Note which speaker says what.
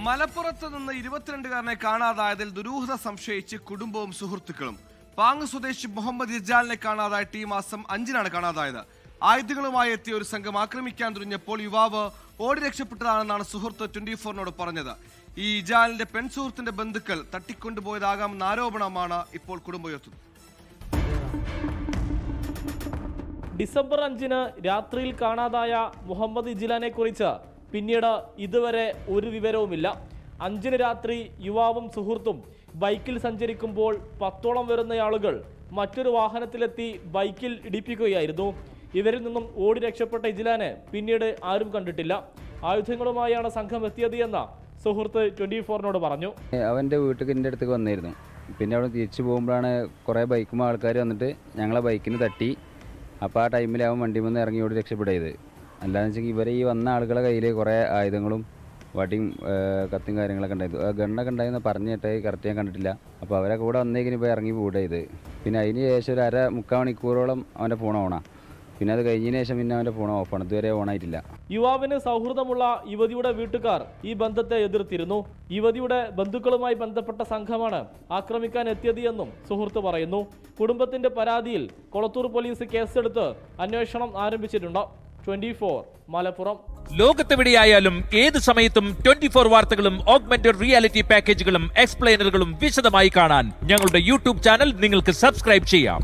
Speaker 1: മലപ്പുറത്ത് നിന്ന് 22കാരനെ കാണാതായതിൽ ദുരൂഹത സംശയിച്ച് കുടുംബവും സുഹൃത്തുക്കളും. പാങ് സ്വദേശി മുഹമ്മദ് ഇജാലിനെ കാണാതായിട്ട് ഈ മാസം 5-നാണ് കാണാതായത്. ആയുധങ്ങളുമായി എത്തിയ ഒരു സംഘം ആക്രമിക്കാൻ തുനിഞ്ഞപ്പോൾ യുവാവ് ഓടി രക്ഷപ്പെട്ടതാണെന്നാണ് സുഹൃത്ത് 24-നോട് പറഞ്ഞത്. ഈ ഇജാലിന്റെ പെൺസുഹൃത്തിന്റെ ബന്ധുക്കൾ തട്ടിക്കൊണ്ടുപോയതാകാമെന്ന ആരോപണമാണ് ഇപ്പോൾ കുടുംബം ഉയർത്തുന്നത്.
Speaker 2: ഡിസംബർ 5-ന് രാത്രിയിൽ കാണാതായ മുഹമ്മദ് ഇജിലാനെ കുറിച്ച് പിന്നീട് ഇതുവരെ ഒരു വിവരവുമില്ല. 5-ന് രാത്രി യുവാവും സുഹൃത്തും ബൈക്കിൽ സഞ്ചരിക്കുമ്പോൾ 10ഓളം വരുന്ന ആളുകൾ മറ്റൊരു വാഹനത്തിലെത്തി ബൈക്കിൽ ഇടിപ്പിക്കുകയായിരുന്നു. ഇവരിൽ നിന്നും ഓടി രക്ഷപ്പെട്ട ഇജിലാനെ പിന്നീട് ആരും കണ്ടിട്ടില്ല. ആയുധങ്ങളുമായാണ് സംഘം എത്തിയത് എന്ന സുഹൃത്ത് 24-നോട് പറഞ്ഞു.
Speaker 3: അവൻ്റെ വീട്ടിൽ എൻ്റെ അടുത്തേക്ക് വന്നിരുന്നു. പിന്നെ അവിടെ തിരിച്ചു പോകുമ്പോഴാണ് കുറേ ബൈക്കുമ്പോൾ ആൾക്കാർ വന്നിട്ട് ഞങ്ങളെ ബൈക്കിന് തട്ടി. അപ്പോൾ ആ ടൈമിൽ അവൻ വണ്ടിയിൽ നിന്ന് ഇറങ്ങി ഓടി രക്ഷപ്പെടുന്നത്. അല്ലാന്ന് വെച്ചെങ്കിൽ ഇവരെ ഈ വന്ന ആളുകളെ കയ്യിൽ കുറേ ആയുധങ്ങളും വടിയും കത്തും കാര്യങ്ങളൊക്കെ ഉണ്ടായിരുന്നു. ഗണ്ണൊക്കെ ഉണ്ടായിരുന്നു പറഞ്ഞിട്ട് കറക്റ്റ് ഞാൻ കണ്ടിട്ടില്ല. അപ്പോൾ അവരെ കൂടെ വന്നേക്കിന് ഇപ്പോൾ ഇറങ്ങി പോവുകയത്. പിന്നെ അതിന് ശേഷം ഒരു 3/4 മണിക്കൂറോളം അവൻ്റെ ഫോൺ ഓണാണ്. പിന്നെ അത് കഴിഞ്ഞതിന് ശേഷം പിന്നെ അവൻ്റെ ഫോൺ ഓഫാണ്. ഇതുവരെ ഓണായിട്ടില്ല.
Speaker 2: യുവാവിന് സൗഹൃദമുള്ള യുവതിയുടെ വീട്ടുകാർ ഈ ബന്ധത്തെ എതിർത്തിരുന്നു. യുവതിയുടെ ബന്ധുക്കളുമായി ബന്ധപ്പെട്ട സംഘമാണ് ആക്രമിക്കാൻ എത്തിയത് എന്നും സുഹൃത്ത് പറയുന്നു. കുടുംബത്തിന്റെ പരാതിയിൽ കൊളത്തൂർ പോലീസ് കേസെടുത്ത് അന്വേഷണം ആരംഭിച്ചിട്ടുണ്ട്. 24 മലപ്പുറം.
Speaker 4: ലോകത്തെവിടെയായാലും ഏത് സമയത്തും 24 വാർത്തകളും ഓഗ്മെന്റഡ് റിയാലിറ്റി പാക്കേജുകളും എക്സ്പ്ലെയിനറുകളും വിശദമായി കാണാൻ ഞങ്ങളുടെ യൂട്യൂബ് ചാനൽ നിങ്ങൾക്ക് സബ്സ്ക്രൈബ് ചെയ്യാം.